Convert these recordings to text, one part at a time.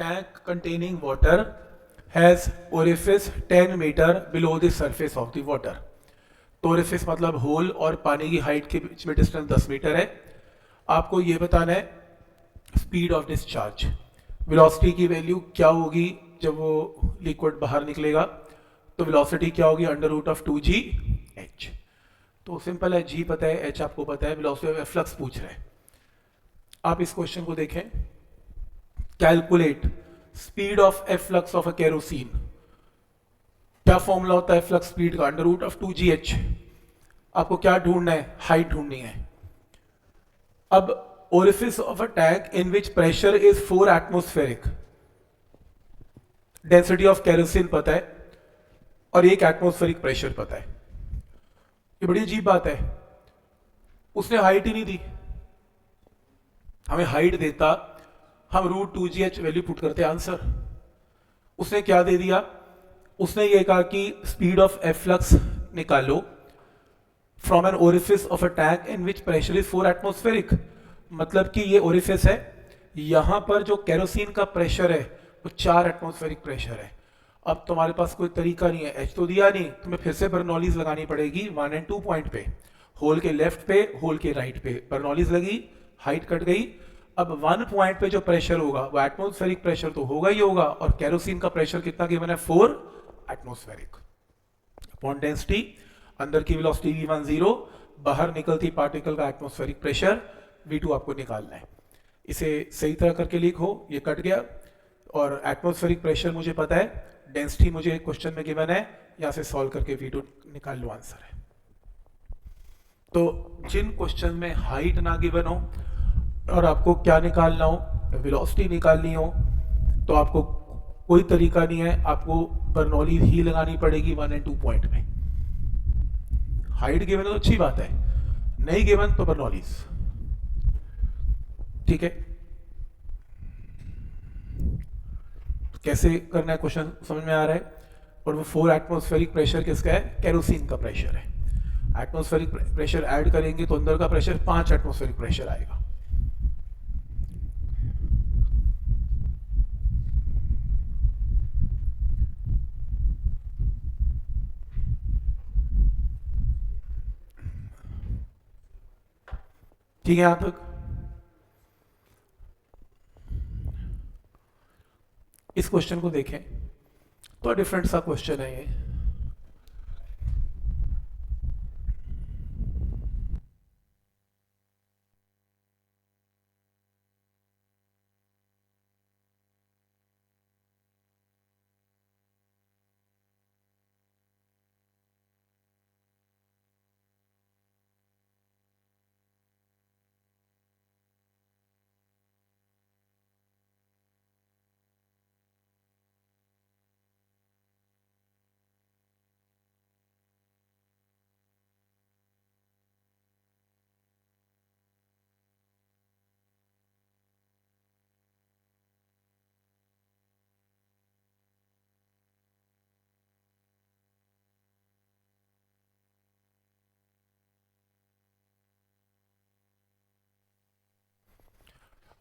tank containing water has orifice 10 मीटर below the surface of the water. तो orifice मतलब hole और पानी की हाइट के बीच में डिस्टेंस 10 मीटर है. आपको ये बताना है स्पीड ऑफ डिस्चार्ज, वेलोसिटी की वैल्यू क्या होगी जब वो लिक्विड बाहर निकलेगा. तो वेलोसिटी क्या होगी under root of 2g h. तो सिंपल है, g पता है, h आपको पता है, वेलोसिटी ऑफ फ्लक्स पूछ रहे हैं. आप इस क्वेश्चन को देखें. Calculate speed of flux of a kerosene. क्या फॉर्मूला होता है फ्लक्स स्पीड का? Under root of 2gh. आपको क्या ढूंढना है? हाइट ढूंढनी है. अब orifice of a tank in which pressure is 4 atmospheric. Density of kerosene पता है और एक एटमोस्फेरिक प्रेशर पता है. ये बड़ी अजीब बात है, उसने हाइट ही नहीं दी. हमें हाइट देता, हम रूट 2gh वैल्यू पुट करते आंसर. उसने क्या दे दिया? उसने ये कहा कि स्पीड ऑफ फ्लक्स निकालो from an orifice of a tank in which pressure is 4 atmospheric. मतलब कि ये ओरिफिस है, यहां पर जो केरोसिन का प्रेशर है वो 4 एटमोस्फेरिक प्रेशर है. अब तुम्हारे पास कोई तरीका नहीं है, एच तो दिया नहीं, तुम्हें फिर से बर्नौलीज लगानी पड़ेगी 1 और 2 पॉइंट पे. होल के लेफ्ट पे, होल के राइट पे बर्नौलीज लगी, हाइट कट गई. अब 1 पॉइंट पे जो प्रेशर होगा वो एटमोस्फेरिक प्रेशर तो होगा ही होगा, और केरोसिन का प्रेशर कितना गिवन है? 4 एटमोस्फेरिक. अपॉन डेंसिटी, अंदर की वेलोसिटी v1 0, बाहर निकलती पार्टिकल का एटमोस्फेरिक प्रेशर v2 आपको निकालना है. इसे सही तरह करके लिखो. ये कट गया और एटमोस्फेरिक प्रेशर मुझे पता है, डेंसिटी मुझे क्वेश्चन में गिवन है, यहां से सॉल्व करके v2 निकाल लो, आंसर है. तो जिन क्वेश्चन में हाइट ना गिवन हो और आपको क्या निकालना हो? वेलोसिटी निकालनी हो, तो आपको कोई तरीका नहीं है, आपको बर्नौली ही लगानी पड़ेगी 1 और 2 पॉइंट में. हाइट गिवन है तो अच्छी बात है, नहीं गिवन तो बर्नौलीज. ठीक है, कैसे करना है क्वेश्चन समझ में आ रहा है. और वो 4 एटमोस्फेरिक प्रेशर किसका है? केरोसिन का प्रेशर है. एटमोस्फेरिक प्रेशर ऐड करेंगे तो अंदर का प्रेशर 5 एटमोस्फेरिक प्रेशर आएगा. ठीक है, यहां तक. इस क्वेश्चन को देखें तो डिफरेंट सा क्वेश्चन है ये.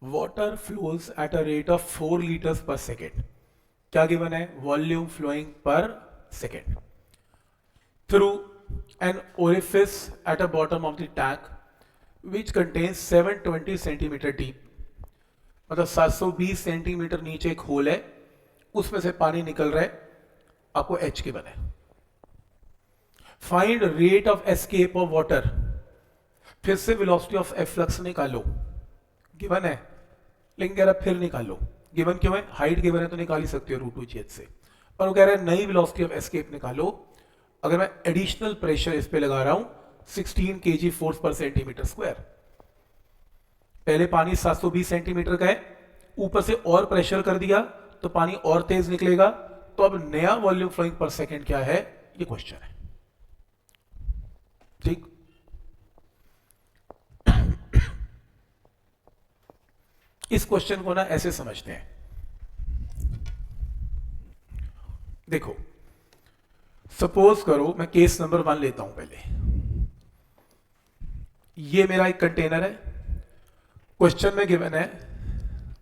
Water flows at a rate of 4 litres per second. क्या गिवन है? Volume flowing per second through an orifice at a bottom of the tank which contains 720 centimetre deep. मतलब 720 सेंटीमीटर नीचे एक होल है, उसमें से पानी निकल रहा है. आपको एच गिवन है. Find rate of escape of water. फिर से वेलोसिटी ऑफ फ्लक्स निकालो, गिवन है, लेकिन कह रहा है फिर निकालो. गिवन क्यों है? हाइट गिवन है तो निकाल ही सकते हो रूट 2gh से, पर वो कह रहा है नई वेलोसिटी ऑफ एस्केप निकालो. अगर मैं एडिशनल प्रेशर इस पे लगा रहा हूं 16 kg force per centimetre square. पहले पानी 720 सेंटीमीटर का है, ऊपर से और प्रेशर कर दिया तो पानी और तेज निकलेगा. तो अब नया वॉल्यूम फ्लोइंग पर सेकेंड क्या है, ये क्वेश्चन है. ठीक, इस क्वेश्चन को ना ऐसे समझते हैं. देखो, सपोज करो, मैं केस नंबर 1 लेता हूं पहले. ये मेरा एक कंटेनर है, क्वेश्चन में गिवन है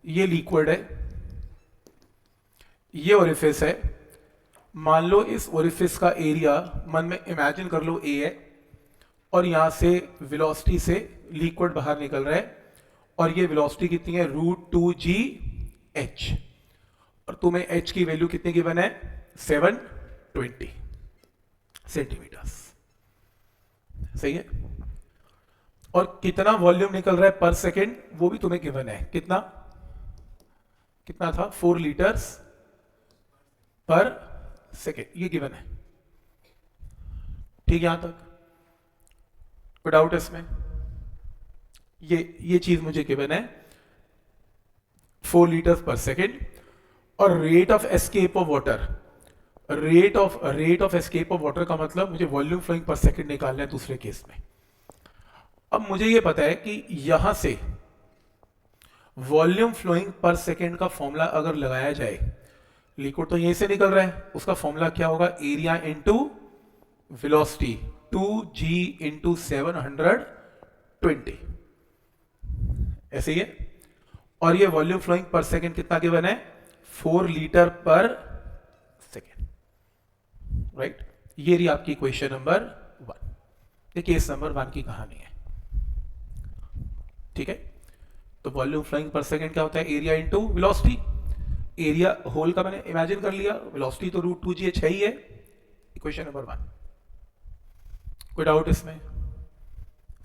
ये लिक्विड है, ये ओरिफिस है, मान लो इस ओरिफिस का एरिया मन में इमेजिन कर लो ए है, और यहां से वेलोसिटी से लिक्विड बाहर निकल रहा है, और ये वेलोसिटी कितनी है, √2g(h), और तुम्हें h की वैल्यू कितनी गिवन है, 720 सेंटीमीटर्स। सही है। और कितना वॉल्यूम निकल रहा है पर सेकेंड वो भी तुम्हें गिवन है, कितना कितना था, 4 लीटर्स पर सेकेंड, ये गिवन है। ठीक, यहां तक कोई डाउट है इसमें? ये चीज मुझे गिवन है 4 लीटर्स पर सेकेंड। और rate of escape of water, rate of escape of water का मतलब मुझे वॉल्यूम फ्लोइंग पर सेकेंड निकालना है दूसरे केस में। अब मुझे ये पता है कि यहां से वॉल्यूम फ्लोइंग पर सेकेंड का फॉर्मूला अगर लगाया जाए, लिक्विड तो यहीं से निकल रहा है, उसका फॉर्मूला क्या होगा, area into velocity, 2g into 720, ऐसे ही है। और ये वॉल्यूम फ्लोइंग पर सेकेंड कितना गिवन है, 4 लीटर पर सेकेंड, राइट। ये रही आपकी क्वेश्चन नंबर 1, ये केस नंबर 1 की कहानी है। ठीक है, तो वॉल्यूम फ्लोइंग पर सेकेंड क्या होता है, area into velocity. Area hole का मैंने इमेजिन कर लिया, वेलोसिटी तो √2gh है ही है। इक्वेशन नंबर 1, कोई डाउट इसमें?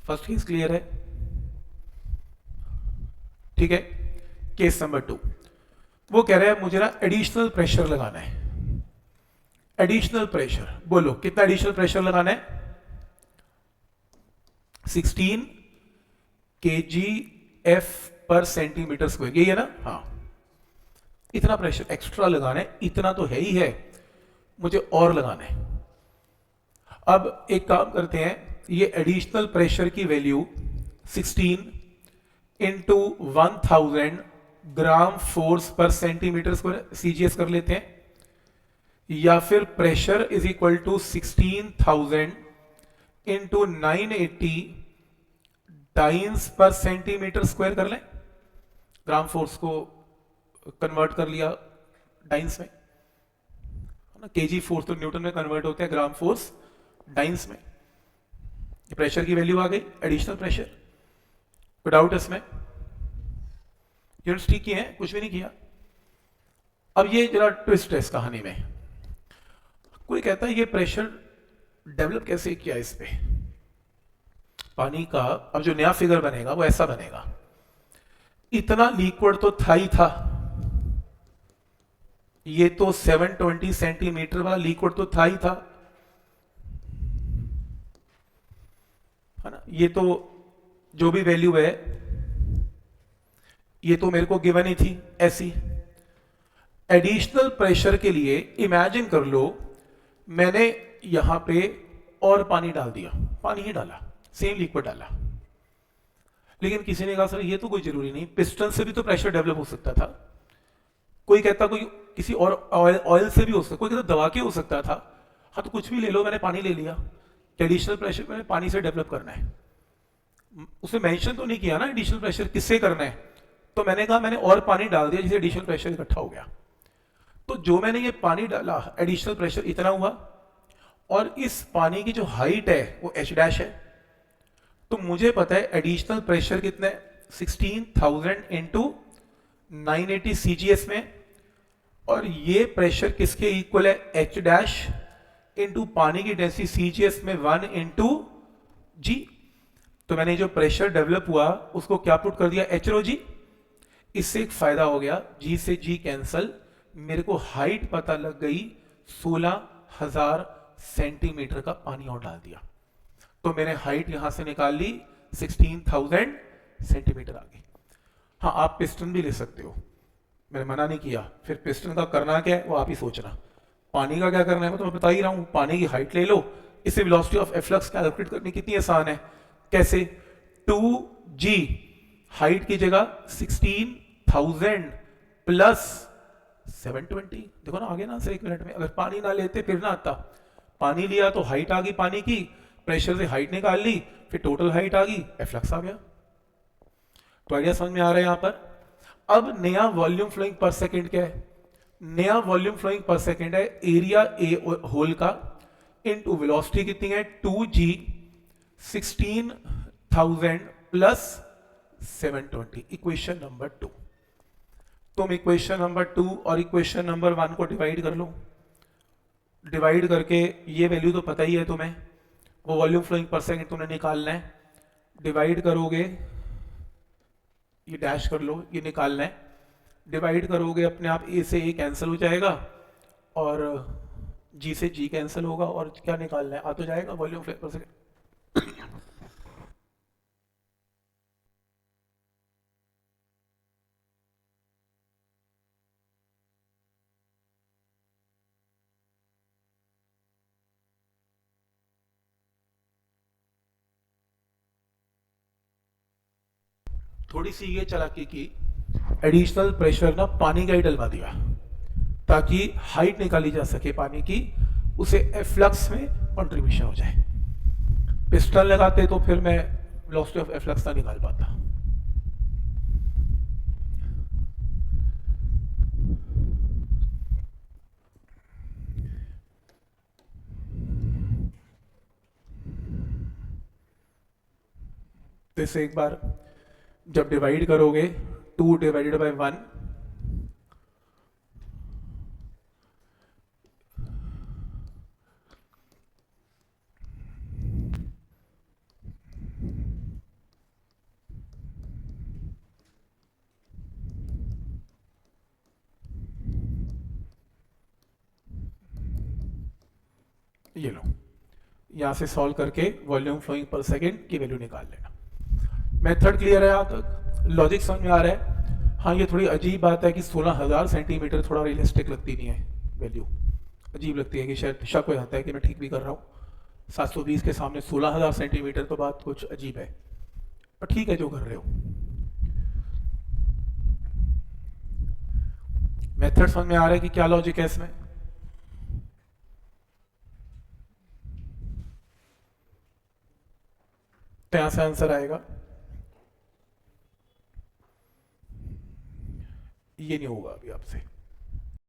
फर्स्ट केस क्लियर है? ठीक है। केस नंबर 2, वो कह रहे हैं मुझे ना एडिशनल प्रेशर लगाना है। एडिशनल प्रेशर, बोलो कितना एडिशनल प्रेशर लगाना है, 16 kgf पर सेंटीमीटर स्क्वायर, यही है ना? हाँ, इतना प्रेशर एक्स्ट्रा लगाना है, इतना तो है ही है, मुझे और लगाना है। अब एक काम करते हैं, ये एडिशनल प्रेशर की value 16 into 1000 gram force per centimetre square CGS कर लेते हैं, या फिर pressure is equal to 16,000 into 980 times per centimetre square कर लें। ग्राम फोर्स को कन्वर्ट कर लिया डाइंस में, केजी फोर्स तो न्यूटन में कन्वर्ट होते हैं, ग्राम फोर्स डाइंस में। ये प्रेशर की वैल्यू आ गई, एडिशनल प्रेशर। कोई डाउट इसमें? यूनिट्स ठीक किए हैं, कुछ भी नहीं किया। अब ये जरा ट्विस्ट है इस कहानी में। कोई कहता है ये प्रेशर डेवलप कैसे किया इस पे पानी का। अब जो नया फिगर बनेगा वो ऐसा बनेगा, इतना लिक्विड तो था ही था, ये तो 720 सेंटीमीटर वाला लिक्विड तो था ही था, है ना। ये तो जो भी वैल्यू है ये तो मेरे को गिवन ही थी ऐसी। एडिशनल प्रेशर के लिए इमेजिन कर लो मैंने यहां पे और पानी डाल दिया, पानी ही डाला, सेम लिक्विड डाला, लेकिन किसी ने कहा सर ये तो कोई जरूरी नहीं, पिस्टन से भी तो प्रेशर डेवलप हो सकता था। कोई कहता कोई किसी और ऑयल से भी हो सकता, कोई कहता दबा के हो सकता था। हाँ तो कुछ भी ले लो, मैंने पानी ले लिया, एडिशनल प्रेशर मैंने पानी से डेवलप करना है। उसने मेंशन तो नहीं किया ना एडिशनल प्रेशर किससे करना है, तो मैंने कहा मैंने और पानी डाल दिया जिससे एडिशनल प्रेशर इकट्ठा हो गया। तो जो मैंने ये पानी डाला, एडिशनल प्रेशर इतना हुआ, और इस पानी की जो हाइट है वो h' है। तो मुझे पता है एडिशनल प्रेशर कितना है, 16,000 इंटू 980 CGS में, और ये प्रेशर किसके इक्वल है, h' इंटू पानी की डेंसिटी CGS में 1 इंटू g। तो मैंने जो प्रेशर डेवलप हुआ उसको क्या पुट कर दिया, h ρg। इससे एक फायदा हो गया, g से g कैंसल, मेरे को हाइट पता लग गई, 16,000 सेंटीमीटर का पानी और डाल दिया, तो मैंने हाइट यहां से निकाल ली, 16,000 सेंटीमीटर आ गई। हाँ आप पिस्टन भी ले सकते हो, मैंने मना नहीं किया। फिर पिस्टन का करना क्या है वो आप ही सोचना, पानी का क्या करना है मैं तुम्हें बता ही रहा हूं। पानी की हाइट ले लो, इससे वेलोसिटी ऑफ एफ्लक्स कैलकुलेट करनी कितनी आसान है। कैसे, 2g हाइट की जगह 16,000 प्लस 720, देखो ना आगे ना आंसर 1 मिनट में। अगर पानी ना लेते फिर ना आता, पानी लिया तो हाइट आ गई पानी की, प्रेशर से हाइट निकाल ली, फिर टोटल हाइट आ गई, एफ्लक्स आ गया। तो आइडिया समझ में आ रहा है यहां पर। अब नया वॉल्यूम फ्लोइंग पर सेकंड क्या है, नया वॉल्यूम फ्लोइंग पर सेकेंड है, एरिया ए होल का इनटू वेलोसिटी कितनी है 2g 16,000 प्लस 720। Equation number 2। तुम इक्वेशन नंबर 2 और इक्वेशन नंबर 1 को डिवाइड कर लो। डिवाइड करके ये वैल्यू तो पता ही है तुम्हें, वो वॉल्यूम फ्लोइंग पर सेकेंड तुमने निकालना है। डिवाइड करोगे, ये डैश कर लो, ये निकालना है। डिवाइड करोगे अपने आप ए से ए कैंसिल हो जाएगा और जी से जी कैंसिल होगा, और क्या निकालना है, आ तो जाएगा वॉल्यूम फ्लोइंग पर सेकेंड। थोड़ी सी ये चालाकी की, एडिशनल प्रेशर ना पानी का ही डलवा दिया ताकि हाइट निकाली जा सके पानी की, उसे एफ्लक्स में कंट्रीब्यूशन हो जाए। पिस्टन लगाते तो फिर मैं वेलोसिटी ऑफ एफ्लक्स ना निकाल पाता। तो इसे एक बार जब डिवाइड करोगे 2 डिवाइडेड बाय 1, ये लो, यहां से सॉल्व करके वॉल्यूम फ्लोइंग पर सेकेंड की वैल्यू निकाल लेना। मेथड क्लियर है यहां तक? लॉजिक समझ में आ रहा है? हाँ, ये थोड़ी अजीब बात है कि 16,000 सेंटीमीटर थोड़ा रियलिस्टिक लगती नहीं है वैल्यू, अजीब लगती है कि शायद शक हो जाता है कि मैं ठीक भी कर रहा हूँ। 720 के सामने 16,000 सेंटीमीटर तो बात कुछ अजीब है, पर ठीक है जो कर रहे हो। मेथड समझ में आ रहा है कि क्या लॉजिक है इसमें? तो यहां से आंसर आएगा, ये नहीं होगा अभी आपसे।